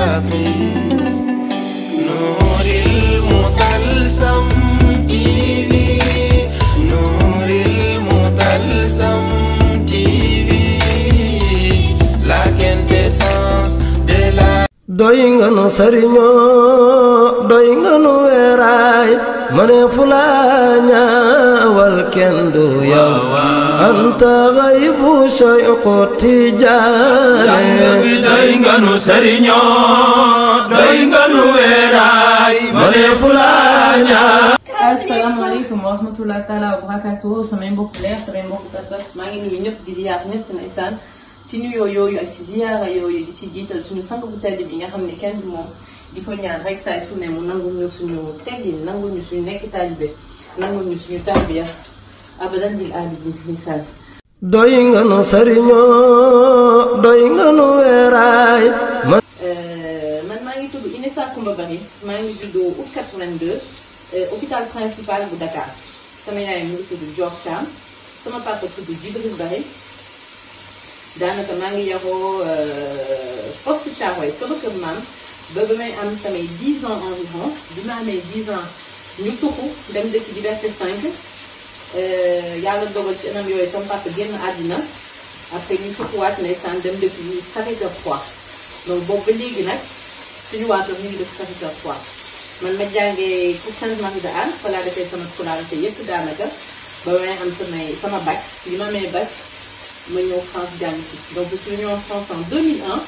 patrice Nouril Mutalsam TV Nouril Mutalsam TV la quintessence de la doy nga nu sëriñoo doy nga nu weeraay mane fula ñaawal kenn du yow anta ghaybu Cheikhu Tijaane bi doy nga nu sëriñoo doy nga nu weeraay mane fula ñaa. Asalaamaaleykum wa rahmatullahi taala wa barakatuh samay mbokk leer samay mbokk pas-pas maa ngi nuyu ñëpp di ziyaar ñëpp ndeysaan ci nuyoo yooyu ak ci ziyaara yooyu di si jiital suñu sang bu tedd bi nga xam ne kenn du moom di ko ñaan rek saay su ne mu nangul ñu suñu teggin nangul ñu suñu nekk taalibe nangul ñu suñu tarbiya abadan dil abidin misaal. doy nga nu sëriñoo doy nga nu weeraay. man maa ngi tudd Inessa Coumba Bari maa ngi juddoo août 82 hôpital principal bu Dakar sama yaay mu ngi tudd Dior Thiam sama papa tudd Djibril Bari. daanaka maa ngi yaroo poste Thiaroye sama kër maam ba may am samay 10 ans environ bi ma amee 10 ans ñu tuxu dem dëkk Liberté 5 yàlla dogal ci anam yooyu sama papa génn àddina après ñu tuxuwaat ndeysaan dem dëkk Sacré-Cœur 3 donc boobu ba léegi nag suñu waato ñu ngi dëkk Sacré-Cœur 3 man ma jàngee pour Sainte-Marie de Anne fa laa defee sama scolarité yëpp daanaka ba may am sama bac bi ma amee bac ma ñëw France jàng si donc je suis venue en France en 2001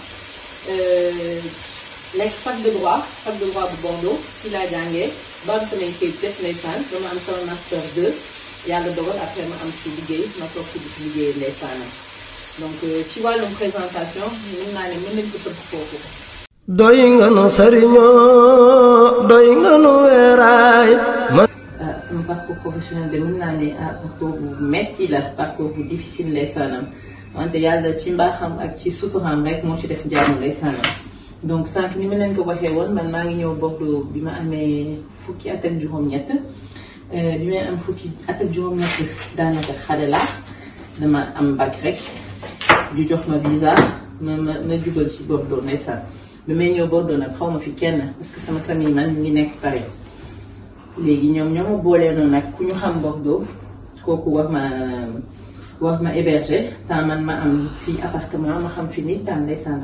nekk fac de droit bu Bordeaux fii laa jàngee ba am samay kayit def ndeysaan ba ma am sama master 2 yàlla dogal après ma am ci liggéey ma toog ci liggéey ndeysaanam donc ci wàllum présentation mën naa ne mën nañ ko tënk foofu. doy nga nu sëriñoo doy nga nu weeraay. sama parcours professionnel de mën naa ne parcours bu metti la parcours bu difficile ndeysaanam wante yàlla ci mbaaxam ak ci suturaam rek moo ci def jaamu ndeysaanam donc sànq ni ma leen ko waxee woon man maa ngi ñëw Bordeaux bi ma amee fukki at ak juróom-ñett bi may am fukki at ak juróom-ñett daanaka xale la dama am bac rek ñu jox ma visa ma jugal ci Bordeaux ndeysaan bi may ñëw Bordeaux nag xaw ma fi kenn parce que sama famille man ñu ngi nekk Paris léegi ñoom ñoo ma boolee noonu nag ku ñu xam Bordeaux kooku wax ma héberger temps man ma am fii appartement ma xam fi nit tam ndeysaan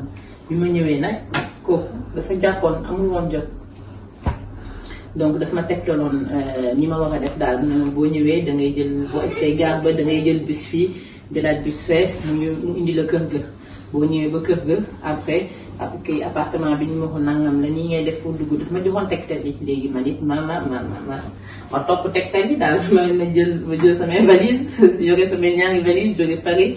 bi ma ñëwee nag kooku dafa jàppoon amul woon jot donc daf ma tegtaloon ni ma war a def daal ne boo ñëwee da ngay jël boo egsee gare ba da ngay jël bus fii jëlaat bus fee mu indi la kër ga boo ñëwee ba kër ga après kay appartement bi ñu ma ko nangam la nii ngay def pour dugg daf ma joxoon tegtal yi léegi man it ma topp tegtal yi daal ma jël samay valise yore samay ñaari valise jóge Paris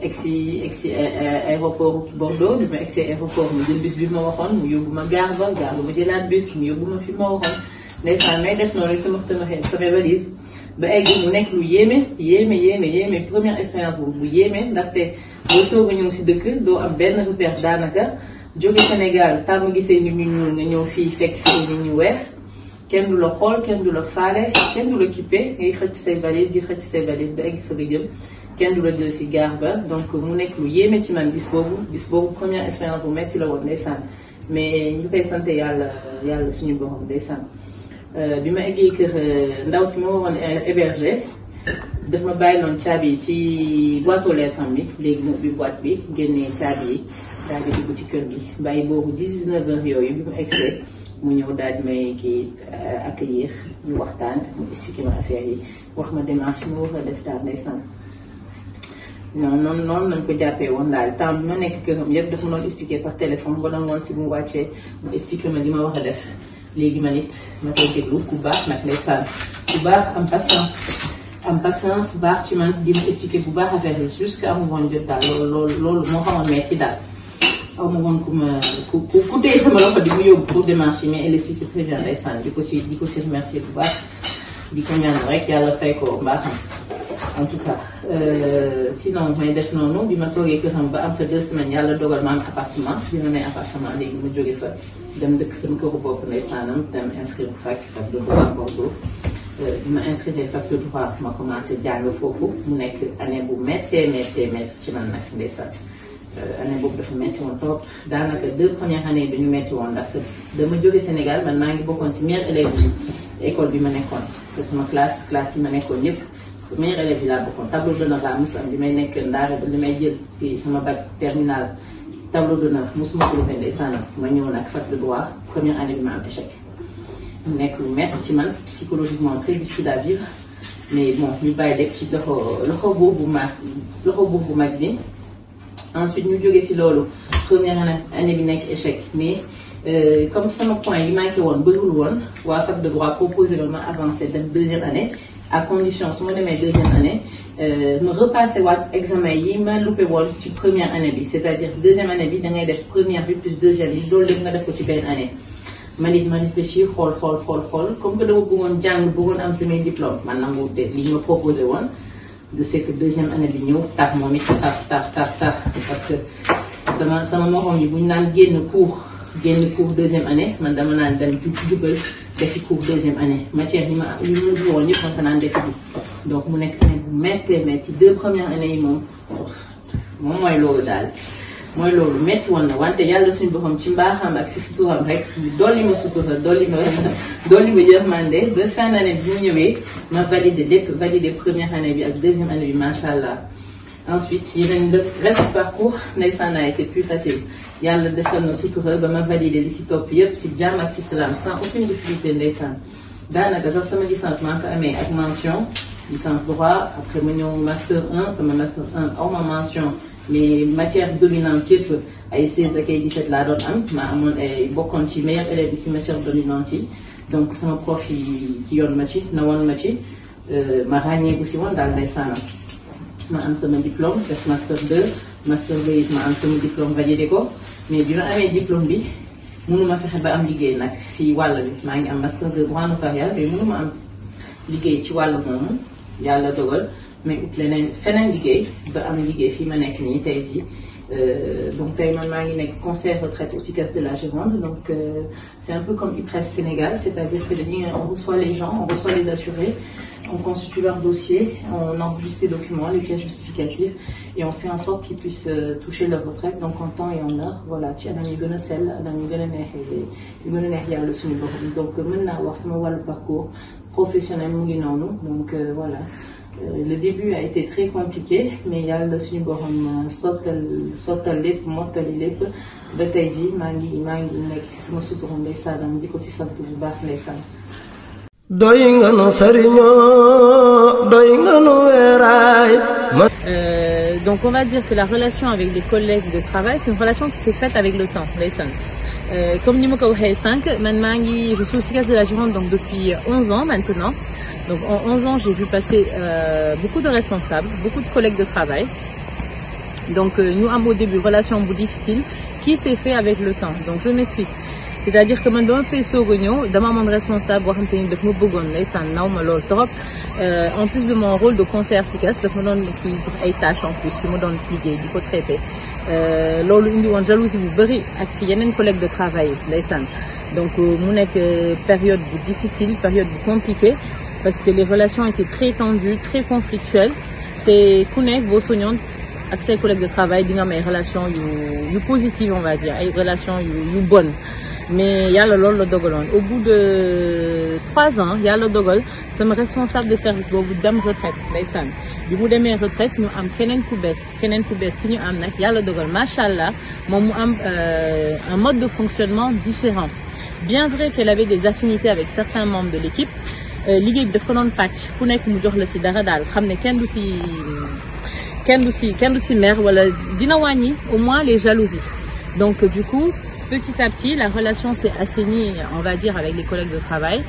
egsi aéroport Bordeaux bi ma egsi aéroport mu jël bus bi ma waxoon mu yóbbu ma gare ba ma jëlaat bus mu yóbbu ma fi ma waxoon ndeysaan may def noonu tamaxee samay valise ba egg mu nekk lu yéeme première expérience bu yéeme ndaxte boo soog a ñëw si dëkk doo am benn repère daanaka jóge Sénégal tàmm gisee nit ñu ñuul nga ñëw fii fekk fii nit ñu weex kenn du la xool kenn du la faale kenn du la kippé ngay xëcc say valise ba egg fa nga jëm kenn du la jël si gare ba donc mu nekk lu yéeme ci man bis boobu première expérience bu metti la woon ndeysaan mais ñu koy sant yàlla suñu borom ndeysaan bi ma eggee kër ndaw si ma waroon héberger daf ma bàyyi loon caabi yi ci boîte aux lettres bi léegi mu ubbi boîte bi génnee caabi yi daal di dugg ci kër gi bàyyi boobu 19 heures yooyu bi mu egsee mu ñëw daal di may kii accueillir ñu waxtaan mu expliqué ma affaire yi wax ma démarche mu war a def daal ndeysaan noonu lañ ko jàppee woon daal temps bi ma nekk këram yëpp dafa ma doon expliqué par téléphone ba doon woon si mu wàccee mu expliqué ma li ma war a def léegi man it ma koy déglu ku baax nag ndeysaan ku baax am patience baax ci man di ma expliqué bu baax affaire yi jusqu'à amu woon jot daal loolu moo xamoon metti daal aw ma woon ku téye sama loxo di mu yóbbu pour démarche yi mais elle explique très bien ndeysaan di ko si remercier bu baax di ko ñaan rek yàlla fay ko mbaaxam en tout cas sinon may def noonu bi ma toogee këram ba am fa 2 semaines yàlla dogal ma am appartement bi ma may appartement léegi ma jóge fa dem dëkk sama këru bopp ndeysaanam dem inscrire fac de droit Bordeaux bi ma inscrire fac de droit ma commencé jàng foofu mu nekk année bu méttee ci man nag ndeysaan année boobu dafa metti woon trop daanaka 2 premières années dañu metti woon ndax dama jóge Sénégal man maa ngi bokkoon ci meilleurs élèves yi école bi ma nekkoon te sama classe yi ma nekkoon yëpp meilleurs élèves yi laa bokkoon tableau d'honneur laa mos am li may nekk ndaare ba li may jël ci sama bac terminal tableau d'honneur mosuma ko defee ndeysaan ma ñëw nag fac de droit première année bi ma am échec mu nekk lu metti ci man psychologiquement très difficile à vivre mais bon ñu bàyyi def ci loxo boobu bu mag bi. Ensuite ñu jógee ci loolu première année bi nekk échec mais comme sama point yi manqué woon bëriwul woon waa fac de droit proposé ma avancer dem 2e année à condition su ma demee 2e année ma repassé waat examen yi ma loupé woon ci première année bi c'est-à-dire 2e année bi da ngay def première bi plus 2e bi loolu lépp nga def ko ci benn année. ma réfléchir xool comme que dama bëggoon jàng bëggoon am samay diplôme man nangu de li ñu ma proposé woon. de ce fait que 2e année bi ñëw tax moom it tax parce que sama morom yi bu ñu naan génn cours 2e année man dama naan dem jubal defi cours 2e année matière yi ma woon yëpp man ko naan defi donc mu nekk année bu metti 2 premières années yi moom mooy loolu daal mooy loolu metti woon na wante yàlla suñu boppam ci mbaaxam ak si suturam rek dolli ma sutura dolli ma yërmande ba fin d'année bi mu ñëwee ma validé première année bi ak 2e année bi macha allah. Ensuite yeneen le reste parcours ndeysaan a été plus facile yàlla defal na sutura ba ma validé li si topp yëpp si jàmm ak si salaam sans aucune difficulté ndeysaan daanaka sax sama licence maa ko amee ak mention licence droit après ma ñëw master 1 sama master 1 aw ma mention. mais matière dominante yëpp ay 16 ak ay 17 laa doon am ma amoon ay bokkoon ci meilleurs élèves yi ci matière dominante yi donc sama prof yi ci yoon ma ci nawoon ma ci ma ràññeeku si woon daal ndeysaanam ma am sama diplôme def master 2 it ma am sama diplôme validé ko mais bi ma amee diplôme bi mënuma fexe ba am liggéey nag si wàll bi maa ngi am master 2 droit notarial mais mënuma am liggéey ci wàll moomu yàlla dogal mais ut feneen liggéey ba am liggéey fii ma nekk nii tey jii donc tey man maa ngi nekk conseil retraite au CICAS de la Gironde donc c'est un peu comme IPRES Sénégal c'est-à-dire que on reçoit les gens on reçoit les assurés on constitue leur dossier on enregistre les documents les pièces justificatives et on fait en sorte qu'ils puissent toucher leur retraite donc en temps et en heure voilà ci anam yu gën a sell anam yu gën a neex yàlla suñu bopp donc mën naa wax sama wàllu parcours professionnel mu ngi noonu donc voilà. Le début a été très compliqué mais yàlla suñu borom sottal lépp mottali lépp ba tey jii maa ngi nekk ci sama sutura ndeysaanam di ko ci sant bu baax ndeysaan. doy nga nu sëriñoo doy nga nu weeraay. Donc on va dire que la relation avec les collègues de travail c'est une relation qui s'est faite avec le temps ndeysaan. Comme ni ma ko waxee sànq man je suis au CICAS de la Gironde donc depuis 11 ans maintenant. Donc en 11 ans, j'ai vu passer beaucoup de responsables, beaucoup de collègues de travail. Donc nous avons au début une relation difficile qui s'est fait avec le temps. Donc je m'explique. C'est-à-dire que man dama fay soog a ñëw dama amoon responsable boo xam te ni daf ma bëggoon ndeysaan naw ma loolu trop en plus de mon rôle de conseillère CICAS daf ma doon kii jox ay tâches en plus yu ma doon liggéey di ko traité loolu indi woon jalousie bu bëri ak yeneen collègues de travail ndeysaan donc mu nekk période bu difficile période bu compliquée parce que les relations étaient très tendues très conflictuelles te ku nekk boo soñoon ak ses collègues de travail di nga am ay relations yu positives on va dire ay relations yu bonnes mais yàlla loolu la dogaloon au bout de 3 ans yàlla dogal sama responsable de service boobu dem retraite ndeysaan bi mu demee retraite ñu am keneen ku bees ki ñu am nag yàlla dogal macha allah moom mu am un mode de fonctionnement différent bien vrai qu'elle avait des affinités avec certains membres de l'équipe liggéey bi daf ko doon pàcc ku nekk mu jox la si dara daal xam ne kenn du si mer wala dina wàññi au moins les jalousies donc du coup petit à petit la relation s'est assainie on va dire avec les collègues de travail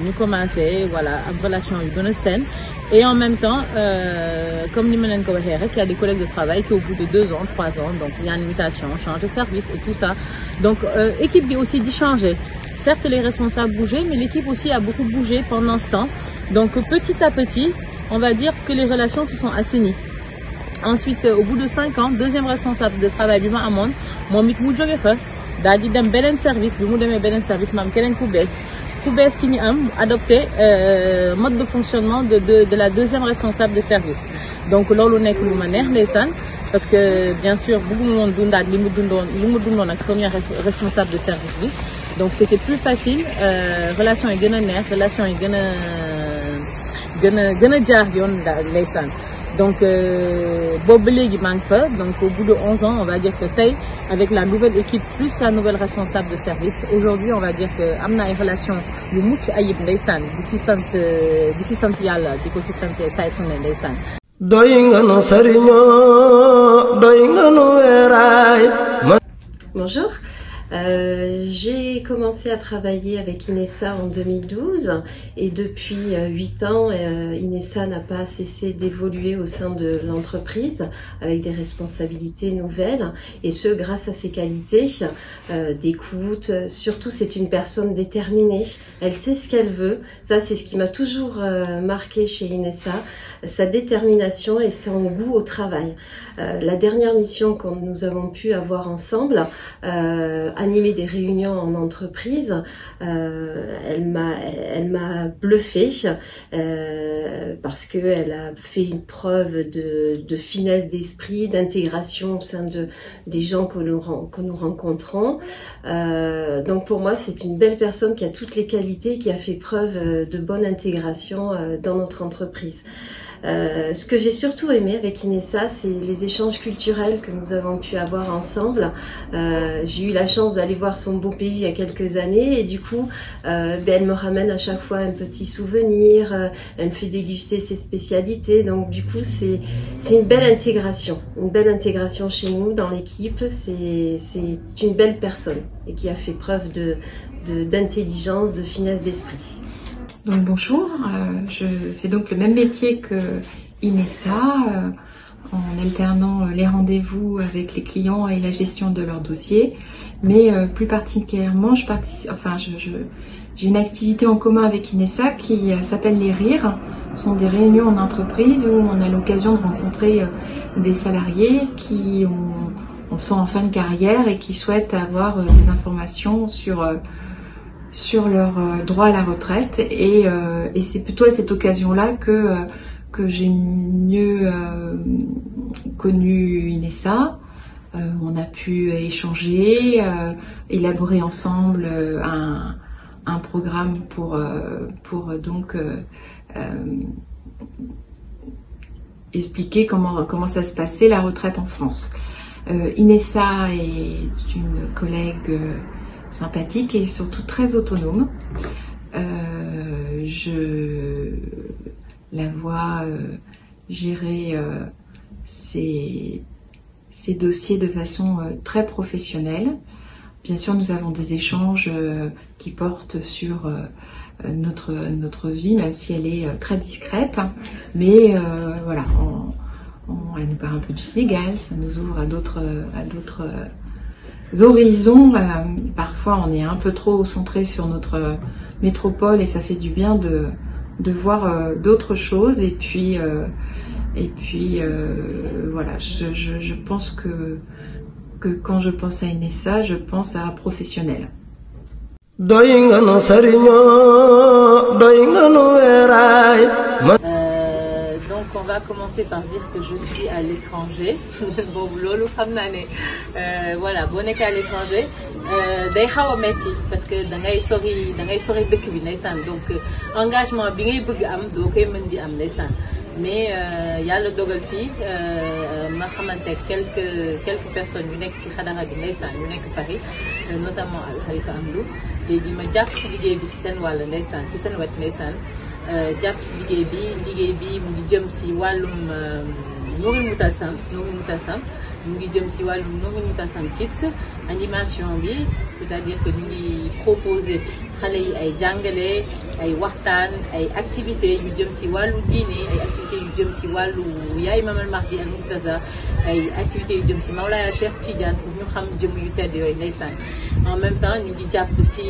ñu commencé voilà am relation yu gën a saine et en même temps comme ni ma leen ko waxee rek il y a des collègues de travail qui au bout de 2 ans 3 ans donc il y a une mutation change de service et tout ça donc équipe bi aussi di changer certes les responsables bougeaient mais l'équipe aussi a beaucoup bougé pendant ce temps donc petit à petit on va dire que les relations se sont assainies. Ensuite au bout de 5 ans deuxième responsable de travail bi ma amoon moom it mu jóge fa daal di dem beneen service bi mu demee beneen service ma am keneen ku bees Koubès qui a adopté mode de fonctionnement de la deuxième responsable de service. Donc loolu nekk lu ma neex ndeysaan parce que bien sûr bëgguma woon dundaat li mu dundoon ak première responsable de service bi donc c'était plus facile relation yi gën a neex relation yi gën a jaar yoon ndeysaan donc boobu ba léegi maa ngi fa donc au bout de 11 ans on va dire que tey avec la nouvelle équipe plus la nouvelle responsable de service aujourd'hui on va dire que am na ay relation yu mucc ayib ndeysaan di si sant yàlla di ko si sant saay su ne ndeysaan doy nga nu sëriñoo doy nga nu weeraay. Bonjour. J'ai commencé à travailler avec Inessa en 2012 et depuis 8 ans, Inessa n'a pas cessé d'évoluer au sein de l'entreprise avec des responsabilités nouvelles et ce grâce à ses qualités d'écoute. Surtout, c'est une personne déterminée. Elle sait ce qu'elle veut. Ça, c'est ce qui m'a toujours marqué chez Inessa, sa détermination et son goût au travail. La dernière mission que nous avons pu avoir ensemble, animer des réunions en entreprise, elle m'a bluffée parce que elle a fait une preuve de finesse d'esprit, d'intégration au sein des gens que nous rencontrons. Donc pour moi, c'est une belle personne qui a toutes les qualités, qui a fait preuve de bonne intégration dans notre entreprise. Ce que j'ai surtout aimé avec Inessa, c'est les échanges culturels que nous avons pu avoir ensemble. J'ai eu la chance d'aller voir son beau pays il y a quelques années et du coup, elle me ramène à chaque fois un petit souvenir, elle me fait déguster ses spécialités. Donc du coup, c'est une belle intégration chez nous dans l'équipe. C'est une belle personne et qui a fait preuve d'intelligence, de finesse d'esprit. Donc bonjour, je fais donc le même métier que Inessa en alternant les rendez-vous avec les clients et la gestion de leurs dossiers, mais plus particulièrement j'ai une activité en commun avec Inessa qui s'appelle les rires. Ce sont des réunions en entreprise où on a l'occasion de rencontrer des salariés qui sont en fin de carrière et qui souhaitent avoir des informations sur leur droit à la retraite et c'est plutôt à cette occasion-là que j'ai mieux connu Inessa. On a pu échanger, élaborer ensemble un programme pour donc expliquer comment ça se passait la retraite en France. Inessa est une collègue sympathique et surtout très autonome. Je la vois gérer ses dossiers de façon très professionnelle. Bien sûr, nous avons des échanges qui portent sur notre vie, même si elle est très discrète. Mais voilà, elle nous parle un peu du Sénégal, ça nous ouvre à d'autres horizons. Parfois on est un peu trop centré sur notre métropole et ça fait du bien de voir d'autres choses et puis voilà, je pense que quand je pense à Inessa, je pense à un professionnel. Donc on va commencer par dire que je suis à l'étranger. Bon, loolu xam naa ne voilà boo nekkee à l'étranger day xaw a metti parce que da ngay sori dëkk bi ndeysaan donc engagement bi ngay bëgg am doo koy mën di am ndeysaan mais yàlla dogal fii ma xamante quelques personnes yu nekk ci xadara bi ndeysaan yu nekk Paris notamment Al Khalifa Amdou léegi ma jàpp ci liggéey bi ci seen wàll ndeysaan ci seen wet ndeysaan jàpp ci liggéey bi mu ngi jëm ci wàllum Nourri Moutalsam mu ngi jëm ci wàllum Nourri Moutalsam Kids animation bi c'est-à-dire que ñu ngi proposer xale yi ay jàngale ay waxtaan ay activités yu jëm ci wàllu diine ay activités yu jëm ci wàllu Yaay Mamal Mahdi al Murtaza ay activités yu jëm ci Mawlaya Cheikh Tidiane pour ñu xam jëm yu tedd yooyu ndeysaan en même temps ñu ngi jàpp ci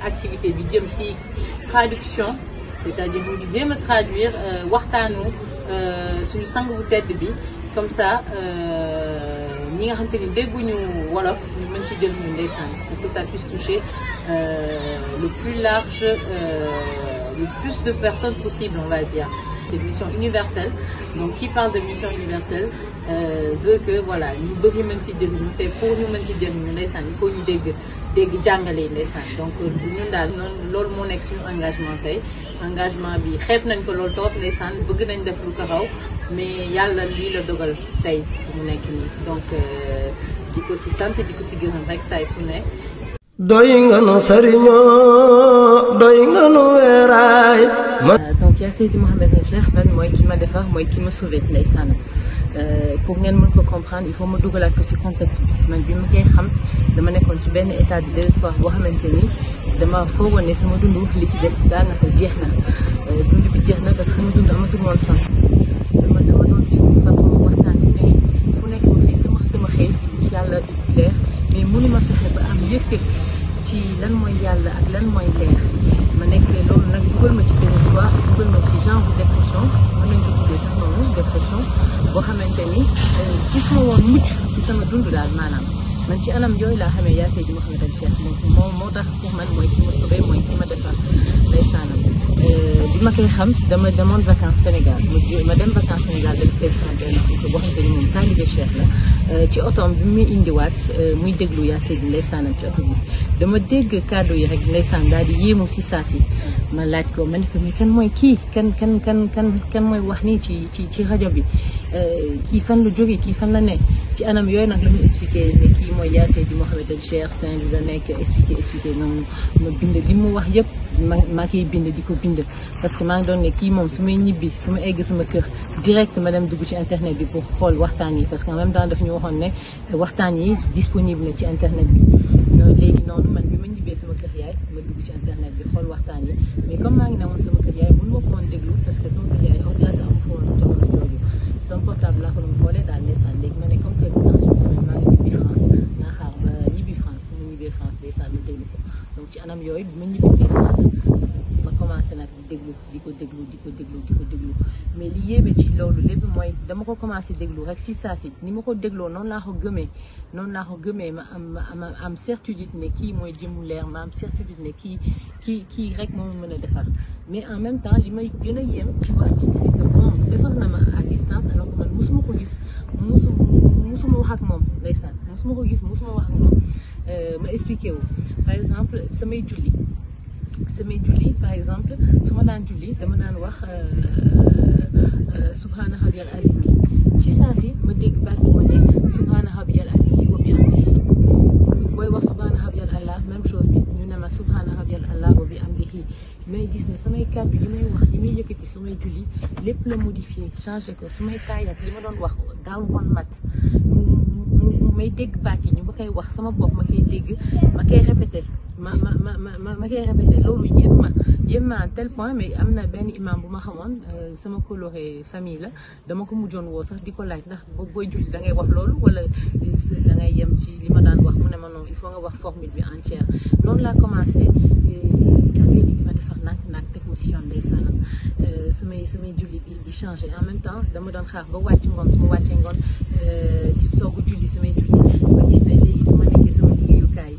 activité bi jëm ci traduction c'est-à-dire ñu ngi jéem a traduire waxtaanu suñu sang bu tedd bi comme ça ñi nga xam te ni dégguñu wolof ñu mën ci jël ñu ndeysaan pour que ça puisse toucher le plus large le plus de personnes possible, on va dire. C'est une mission universelle, donc qui parle de mission universelle veut que voilà ñu bëri mën ci jëriñu te pour ñu mën ci jëriñu ndeysaan il faut ñu dégg jàngale ndeysaan donc ñun daal noonu loolu moo nekk suñu engagement tey engagement bi xeeb nañ ko loolu toog ndeysaan bëgg nañ def lu ko raw mais yàlla lii la dogal tey fu mu nekk nii donc di ko ci sant di ko ci gërëm rek saay su ne doy nga nu sëriñoo doy nga nu weeraay donc yaa Seydi Mouhamed El Cheikh man mooy ki ma defar mooy ki ma sauvé ndeysaanam pour ngeen mën ko comprendre il faut ma dugalaat ko ci contexte bi man bi ma koy xam dama nekkoon ci benn état de désespoir boo xamante ni dama foogoon ne sama dund li ci des daanaka jeex na dund bi jeex na parce que sama dund amatul woon sens dama doon déglu façon waxtaan bi mais fu nekk ma fay dama xëy yàlla di leer mais mënuma fexe ba am yëg-yëg ci lan mooy yàlla ak lan mooy leer ma nekk loolu nag dugal ma ci désespoir dugal ma ci genre de dépression mën nañ ko tuddee sax noonu dépression boo xamante ni gis ma woon mucc ci sama dund daal maanaam man ci anam yooyu laa xamee yaa Seydi Mouhamed El Cheikh moo tax pour man mooy ki ma sauvé mooy ki ma defar ndeysaanam bi ma koy xam dama demoon vacances Sénégal ma dem vacances Sénégal dem seet sama benn oncle boo xamante ni moom taalibe Cheikh la ci otoom bi muy indiwaat muy déglu yaa Seydi ndeysaanam ci oto bi dama dégg kàddu yi rek ndeysaan daal di yéemu si saa si ma laaj ko ma ne ko mais kan mooy kii kan mooy wax nii ci rajo bi kii fan la jógee kii fan la nekk ci anam yooyu nag la ñu expliqué ne kii mooy yaa Seydi Mouhamed El Cheikh Saint-Louis la nekk expliqué noonu ma bind li mu wax yëpp maa koy bind di ko bind parce que maa ngi doon ne kii moom su may ñibbi su ma egg sama kër direct ma dem dugg ci internet bi pour xool waxtaan yi parce que en même temps daf ñu waxoon ne waxtaan yi disponible na ci internet bi léegi noonu man bi ma ñibbee sama kër yaay ma dugg ci internet bi xool waxtaan yi mais comme maa ngi ne woon sama kër yaay mënu ma ko woon déglu parce que sama kër yaay ordinateur am fa woon jamono jooju sama portable laa ko doon xoolee daal ndeysaan léegi ma ne comme que dans une semaine maa ngi ñibbi France naa xaar ba ñibbi France su ma ñibbee France ndeysaan ma déglu ko donc ci anam yooyu bi ma ñibbi see France ma commencé nag di ko déglu mais li yéeme ci loolu lépp mooy dama ko commencé déglu rek si saa si ni ma ko dégloo noonu laa ko gëmee ma am certitude ne kii mooy jëmu leer ma am certitude ne kii rek moo mën a defar mais en même temps li may gën a yéem ci wax ci c'est que bon defar na ma à distance alors que man musuma ko gis musuma wax ak moom ndeysaan musuma ko gis musuma wax ak moom ma expliqué wu par exemple samay julli par exemple su ma daan julli dama daan wax subhaana rabbiyal azim ci saa si ma dégg baat bi ma ne subhaana rabbiyal azim wa bihamdihi booy wax subhaana rabbiyal allah même chose bi ñu ne ma subhaana rabbiyal allah wa bihamdihi may gis ne samay kàddu yi may wax yi may yëkkati su may julli lépp la modifié changé ko su may taayat li ma doon wax daawul woon mat may dégg baat yi ñu ma koy wax sama bopp ma koy dégg ma koy répété ma koy répété loolu yéem ma à tel point mais am na benn imam bu ma xamoon sama coloré famille la dama ko mujjoon woo sax di ko laaj ndax booy julli da ngay wax loolu wala da ngay yem ci li ma daan wax mu ne ma non il faut nga wax formule bi entière noonu laa commencé yaa Seydi di ma defar nànk teg ma si yoon ndeysaanam samay julli di changé en même temps dama doon xaar ba wàcc ngoon su ma wàccee ngoon di soog a julli samay julli ma gis ne léegi su ma nekkee sama liggéeyukaay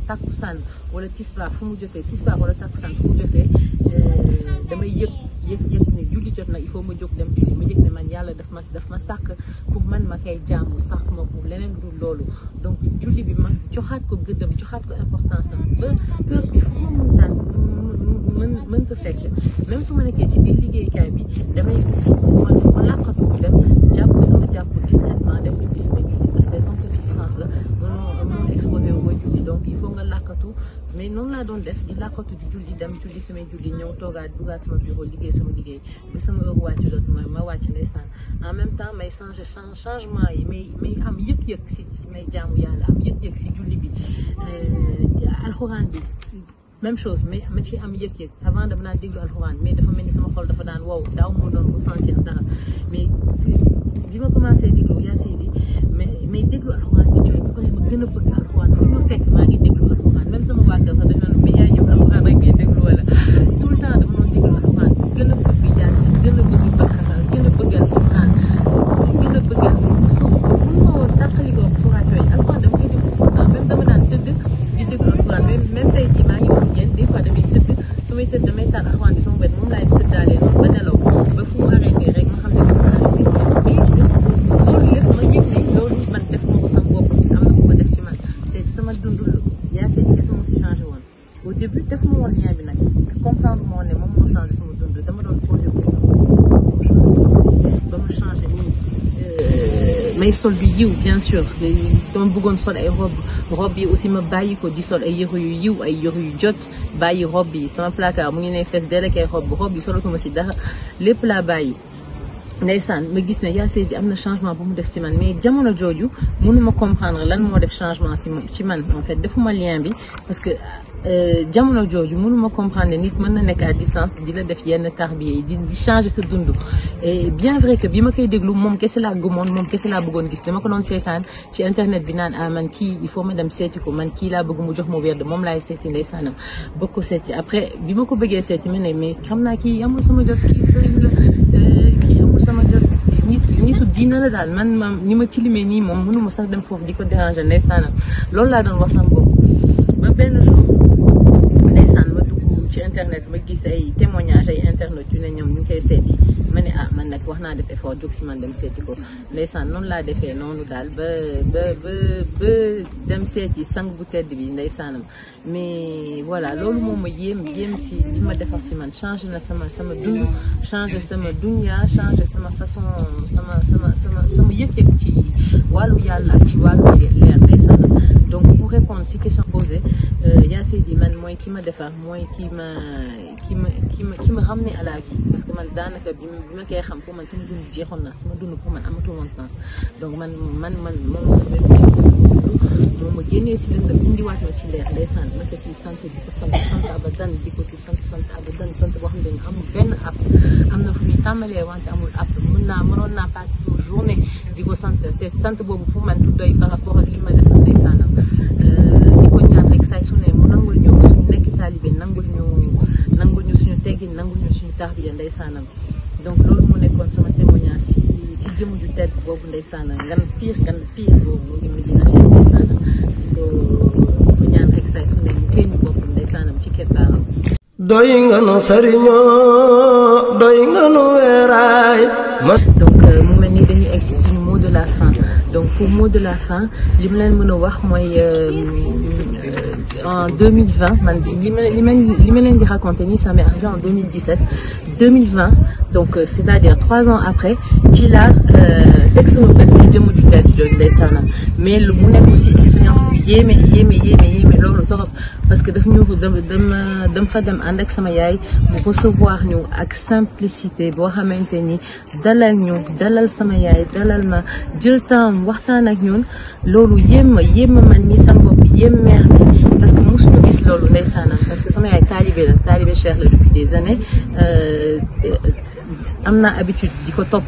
takkusaan wala tisbaar fu mu jotee tisbaar wala takkusaan fu mu jotee damay yëg ne julli jot na il faut ma jóg dem julli ma yëg ne man yàlla daf ma sàkk pour man ma koy jaamu sàkk ma pour leneen dul loolu donc julli bi ma joxaat ko gëddam joxaat ko importance am ba heure bi fu ma mëntaan mën ko fekk même su ma nekkee ci biir liggéeykaay bi damay fu ma làqatu dem jàpp sama jàpp discrètement dem julli sama julli parce que comme que fii France la mënoo exposé wu booy julli donc il faut nga làkkatu mais noonu laa doon def di làkkatu di julli dem julli samay julli ñëw toogaat dugaat sama bureau liggéey sama liggéey ba sama heure wàcc jot ma wàcc ndeysaan en même temps may changé changement yi may am yëg-yëg si may jaamu yàlla am yëg-yëg si julli bi alxuraan bi même chose mais ma ci am yëg-yëg avant dama naan déglu alxuraan mais dafa mel ni sama xol dafa daan wow daaw moo doon ressentir dara mais bi ma commencé déglu yaa Seydi mais déglu alxuraan di jooy ba pare ma gën a bëgg alxuraan fu ma fekk maa ngi déglu alxuraan même sama waa kër sax dañu naan mais yaay yow alxuraan rek ngay déglu wala tout le temps dama doon déglu alxuraan gën a bëgg yaa Seydi gën a bëgg Bakara gën a bëgg alxuraan gën a bëgg soo ko mun ma woon tàqali ko may sol du yiw bien sûr dama bëggoon sol ay robe yi aussi ma bàyyi ko di sol ay yëre yu yiw ay yëre yu jot bàyyi robe yi sama placard mu ngi ne fees dell ak ay robe yi solo ko ma si dara lépp laa bàyyi ndeysaan ma gis ne yaa Seydi am na changement bu mu def ci man mais jamono jooju mënuma comprendre lan moo def changement ci man en fait defuma lien bi parce que jamono jooju mënuma comprendre nit mën na nekk à distance di la def yenn tarbiya yi di changer sa dund et bien vrai que bi ma koy déglu moom kese laa gëmoon moom kese laa bëggoon gis dama ko doon seetaan ci internet bi naan ah man kii il faut ma dem seeti ko man kii laa bëgg mu jox ma wér de moom laay seeti ndeysaanam bëgg ko seeti après bi ma ko bëggee seeti ma ne mais xam naa kii amul sama jot kii sëriñ la kii amul sama jot nitu diina la daal man ni ma tilimee nii moom mënuma sax dem foofu di ko déranger ndeysaanam loolu laa doon wax sama bopp ba benn jour ndeysaan ma dugg ci internet ma gis ay témoignages ay internet yu ne ñoom ñu ngi koy seeti ma ne ah man nag wax naa def effort jóg si man dem seeti ko ndeysaan noonu laa defee noonu daal ba dem seeti sang bu tedd bi ndeysaanam mais voilà loolu moom ma yéem si li ma defar si man changé na sama dund changé sama dunya changé sama façon sama yëg-yëg ci wàllu yàlla ak ci wàllu leer ndeysaanam donc pour répondre si question posée yaa Seydi man mooy ki ma defar mooy ki ma ramené à la vie parce que man daanaka bi ma koy xam pour man sama dund jeexoon na sama dund pour man amatul woon sens donc man moom ma sauvé moom ma génnee si lëndëm indiwaat ma ci leer ndeysaan ma ko si sant di ko sant abadan di ko si sant abadan sant boo xam ne amul benn app am na fu muy tàmbalee wante amul app mënoon naa passé sama journée di ko sant te sant boobu pour man du doy par rapport ak li ma defal ndeysaanam di ko ñaan rek say su ne mu nangul ñu suñu nekk taalibe nangul ñu suñu teggin nangul ñu suñu tarbiya ndeysaanam donc loolu mu nekkoon sama témoignage si jëmm ju tedd boobu ndeysaanam gan pire boobu mu ngi Medina Cheikh ndeysaanam di ko ñaan rek say su ne mu téye ñu bopp ndeysaanam ci keppaaram doy nga nu sëriñoo doy nga nu weeraay donc mu mel ni dañuy egg si suñu mot de la fin donc pour mot de la fin li ma leen mën a wax mooy en 2020 man li ma leen di raconter nii ça m'est arrivé en 2020 donc c'est-à-dire 3 ans après ci la teg sama bët si jëmm ju tedd jooju ndeysaanam mais lu mu nekk aussi expérience bu yéeme loolu torop parce que dam fa dem ànd ak sama yaay mu recevoir ñu ak simplicité boo xamante ni dalal sama yaay dalal ma jël temps waxtaan ak ñun loolu yéem ma man mii sama bopp yéem meer bi parce que mosuñu gis loolu ndeysaanam parce que sama yaay taalibe Cheikh la depuis des années am naa habitude di ko topp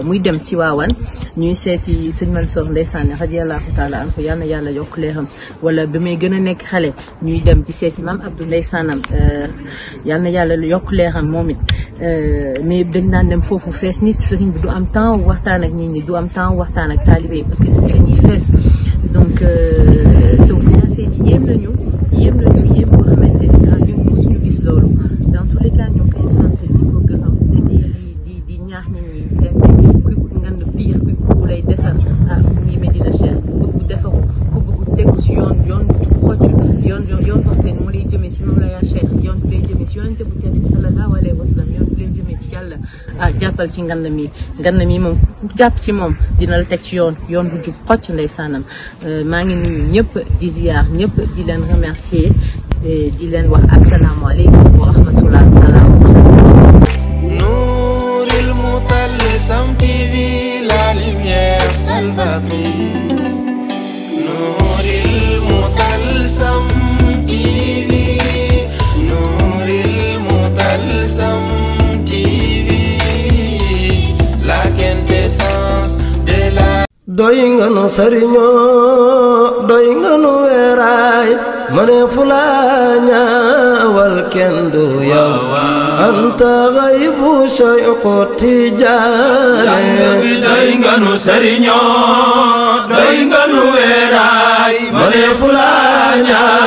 muy dem ci waawan ñuy seeti sëñ Mansour ndeysaan radiyallahu taala anhu yal na yàlla yokk leeram wala ba may gën a nekk xale ñuy dem ci seeti maam Abdou ndeysaanam yal na yàlla yokk leeram moom it mais dañ daan dem foofu fees nit sëriñ bi du am temps waxtaan ak nit ñi du am temps waxtaan ak taalibe yi parce que nit ñi fees donc yaa Seydi yéem nañu boo xamante ni ñun mosuñu gis loolu dans tous les cas ñu koy sant di ko gërëm di ñaax nit ñi kuy ut ngan biir kuy ku lay defar mu ngi Medina Cheikh ku bëgg defaru ku bëgg tegu si yoon xocc yoon waxte mu lay jëmee si Mawlaya Cheikh yoon bu lay jëmee si yonente bu tedd bi sallallahu alayhi wa sallam yoon bu lay jëmee ci yàlla jàppal ci ngan mi moom ku jàpp ci moom dina la teg ci yoon bu jub xocc ndeysaanam maa ngi nuyu ñëpp di ziar ñëpp di leen remercier di leen wax asalaamaaleykum wa rahmatullah taala Nouril Moutalissam TV, la lumière salvatrice. Nouril Moutalissam TV, Nouril Moutalissam TV, la quintessence de la. doy nga nu sëriñoo doy nga nu weeraay mane fulaa ñaawal kenn du yow anta ghaybu shayqu tijaane bi doy nga nu sëriñoo doy nga nu weeraay mane fulaa ñaawal